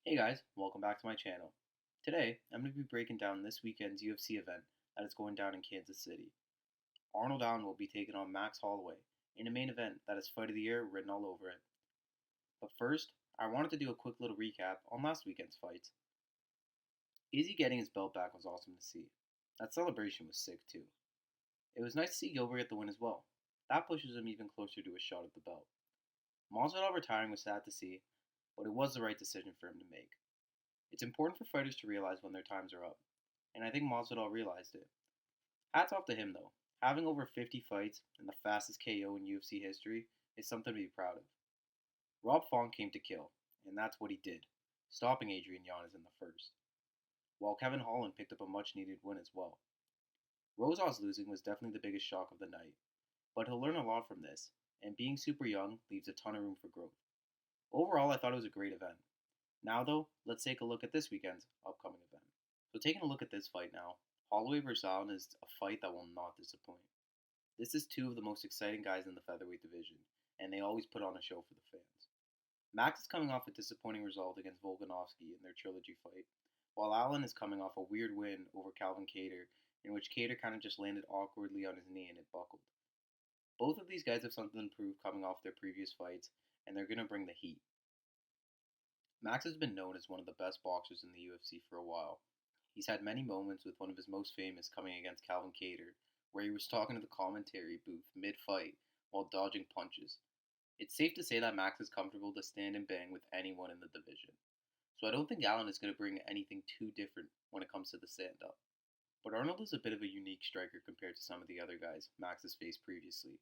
Hey guys, welcome back to my channel. Today, I'm going to be breaking down this weekend's UFC event that is going down in Kansas City. Arnold will be taking on Max Holloway in a main event that has Fight of the Year written all over it. But first, I wanted to do a quick little recap on last weekend's fights. Izzy getting his belt back was awesome to see. That celebration was sick too. It was nice to see Gilbert get the win as well. That pushes him even closer to a shot at the belt. Masvidal retiring was sad to see, but it was the right decision for him to make. It's important for fighters to realize when their times are up, and I think Masvidal realized it. Hats off to him though. Having over 50 fights and the fastest KO in UFC history is something to be proud of. Rob Font came to kill, and that's what he did, stopping Adrian Yanez in the first, while Kevin Holland picked up a much needed win as well. Rosas losing was definitely the biggest shock of the night, but he'll learn a lot from this, and being super young leaves a ton of room for growth. Overall, I thought it was a great event. Now though, let's take a look at this weekend's upcoming event. So taking a look at this fight now, Holloway vs. Allen is a fight that will not disappoint. This is two of the most exciting guys in the featherweight division, and they always put on a show for the fans. Max is coming off a disappointing result against Volkanovski in their trilogy fight, while Allen is coming off a weird win over Calvin Kattar, in which Kattar kind of just landed awkwardly on his knee and it buckled. Both of these guys have something to prove coming off their previous fights, and they're going to bring the heat. Max has been known as one of the best boxers in the UFC for a while. He's had many moments, with one of his most famous coming against Calvin Kattar, where he was talking to the commentary booth mid-fight while dodging punches. It's safe to say that Max is comfortable to stand and bang with anyone in the division. So I don't think Allen is going to bring anything too different when it comes to the stand-up. But Arnold is a bit of a unique striker compared to some of the other guys Max has faced previously.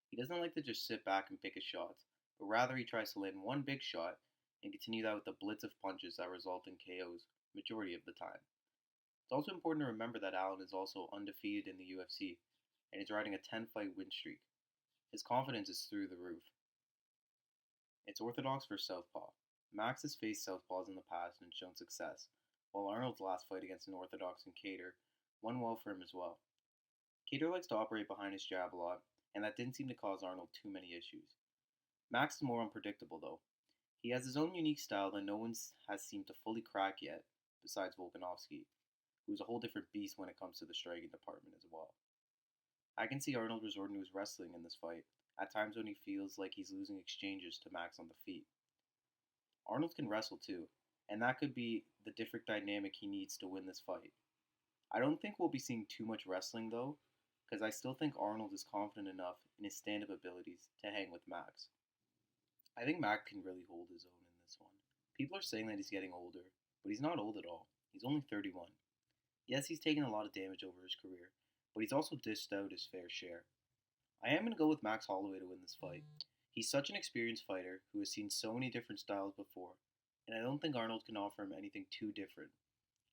He doesn't like to just sit back and pick his shots, but rather he tries to land one big shot and continue that with a blitz of punches that result in KOs majority of the time. It's also important to remember that Allen is also undefeated in the UFC, and he's riding a 10-fight win streak. His confidence is through the roof. It's orthodox for southpaw. Max has faced southpaws in the past and shown success, while Arnold's last fight against an orthodox in Kattar won well for him as well. Kattar likes to operate behind his jab a lot, and that didn't seem to cause Arnold too many issues. Max is more unpredictable though. He has his own unique style that no one has seemed to fully crack yet, besides Volkanovski, who's a whole different beast when it comes to the striking department as well. I can see Arnold resorting to his wrestling in this fight, at times when he feels like he's losing exchanges to Max on the feet. Arnold can wrestle too, and that could be the different dynamic he needs to win this fight. I don't think we'll be seeing too much wrestling though, because I still think Arnold is confident enough in his stand-up abilities to hang with Max. I think Max can really hold his own in this one. People are saying that he's getting older, but he's not old at all. He's only 31. Yes, he's taken a lot of damage over his career, but he's also dished out his fair share. I am going to go with Max Holloway to win this fight. He's such an experienced fighter who has seen so many different styles before, and I don't think Arnold can offer him anything too different.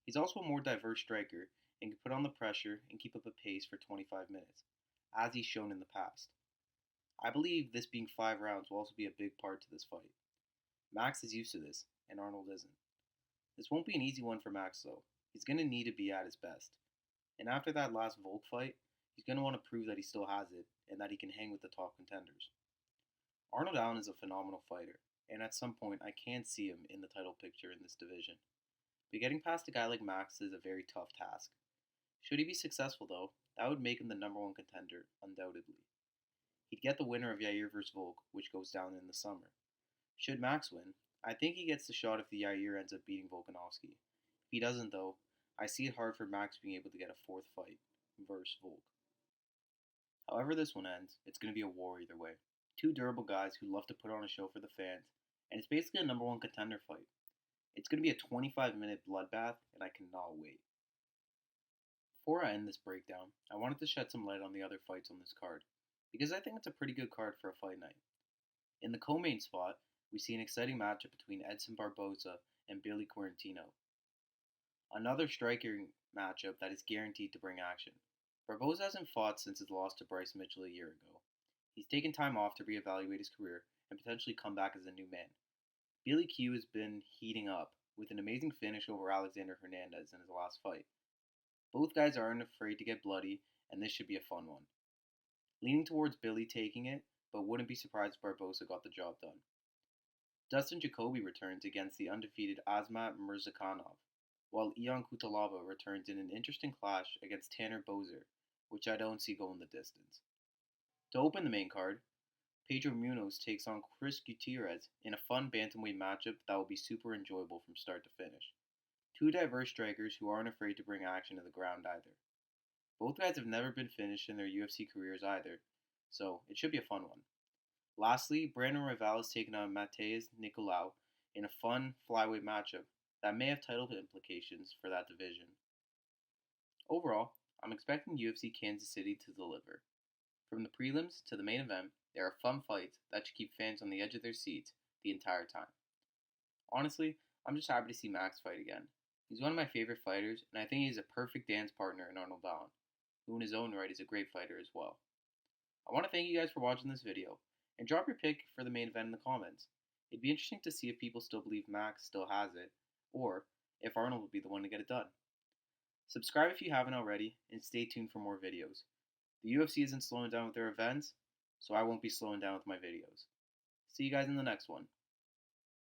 He's also a more diverse striker and can put on the pressure and keep up a pace for 25 minutes, as he's shown in the past. I believe this being 5 rounds will also be a big part to this fight. Max is used to this, and Arnold isn't. This won't be an easy one for Max though. He's going to need to be at his best. And after that last Volk fight, he's going to want to prove that he still has it and that he can hang with the top contenders. Arnold Allen is a phenomenal fighter, and at some point I can see him in the title picture in this division. But getting past a guy like Max is a very tough task. Should he be successful though, that would make him the number one contender, undoubtedly. He'd get the winner of Yair vs. Volk, which goes down in the summer. Should Max win, I think he gets the shot if the Yair ends up beating Volkanovski. If he doesn't though, I see it hard for Max being able to get a fourth fight versus Volk. However this one ends, it's going to be a war either way. Two durable guys who love to put on a show for the fans, and it's basically a number one contender fight. It's going to be a 25-minute bloodbath, and I cannot wait. Before I end this breakdown, I wanted to shed some light on the other fights on this card, because I think it's a pretty good card for a fight night. In the co-main spot, we see an exciting matchup between Edson Barboza and Billy Quarantino. Another striking matchup that is guaranteed to bring action. Barboza hasn't fought since his loss to Bryce Mitchell a year ago. He's taken time off to reevaluate his career and potentially come back as a new man. Billy Q has been heating up with an amazing finish over Alexander Hernandez in his last fight. Both guys aren't afraid to get bloody, and this should be a fun one. Leaning towards Billy taking it, but wouldn't be surprised if Barboza got the job done. Dustin Jacoby returns against the undefeated Azmat Mirzakhanov, while Ion Kutalaba returns in an interesting clash against Tanner Boser, which I don't see going the distance. To open the main card, Pedro Munoz takes on Chris Gutierrez in a fun bantamweight matchup that will be super enjoyable from start to finish. Two diverse strikers who aren't afraid to bring action to the ground either. Both guys have never been finished in their UFC careers either, so it should be a fun one. Lastly, Brandon Royval is taking on Mateus Nicolau in a fun flyweight matchup that may have title implications for that division. Overall, I'm expecting UFC Kansas City to deliver. From the prelims to the main event, there are fun fights that should keep fans on the edge of their seats the entire time. Honestly, I'm just happy to see Max fight again. He's one of my favorite fighters, and I think he's a perfect dance partner in Arnold, who in his own right is a great fighter as well. I want to thank you guys for watching this video, and drop your pick for the main event in the comments. It'd be interesting to see if people still believe Max still has it, or if Arnold will be the one to get it done. Subscribe if you haven't already, and stay tuned for more videos. The UFC isn't slowing down with their events, so I won't be slowing down with my videos. See you guys in the next one.